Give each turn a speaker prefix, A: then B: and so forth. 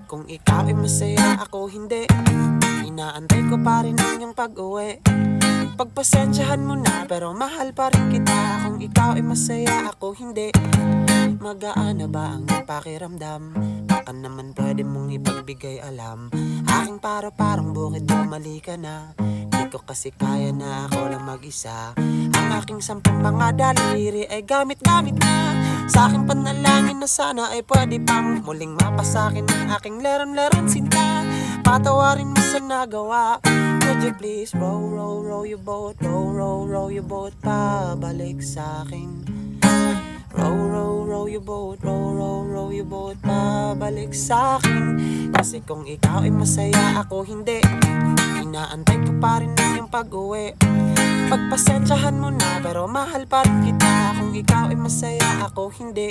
A: Kung ikaw ay masaya, ako hindi. Inaantay ko pa rin ang iyong pag-uwi. Pagpasensyahan mo na, pero mahal pa rin kita. Kung ikaw ay masaya, ako hindi. Magaan na ba ang iyong pakiramdam? Baka naman pwede mong ipagbigay alam. Aking parang bukid, bumalik ka na. Di ko kasi kaya na ako lang mag-isa. Ang aking 10 mga daliri ay gamit-gamit na. Sa aking panalangin na sana ay pwede pang muling mapasakin ang aking leron-leron sinta. Patawarin mo sa nagawa. Could you please row your boat, row your boat pabalik sa akin. Row your boat, row your boat pabalik sa akin. Kasi kung ikaw ay masaya, ako hindi. Inaantay ko pa rin ang iyong pag-uwi. Pagpasensyahan mo na, pero mahal pa rin kita. Kung ikaw ay masaya, ako hindi.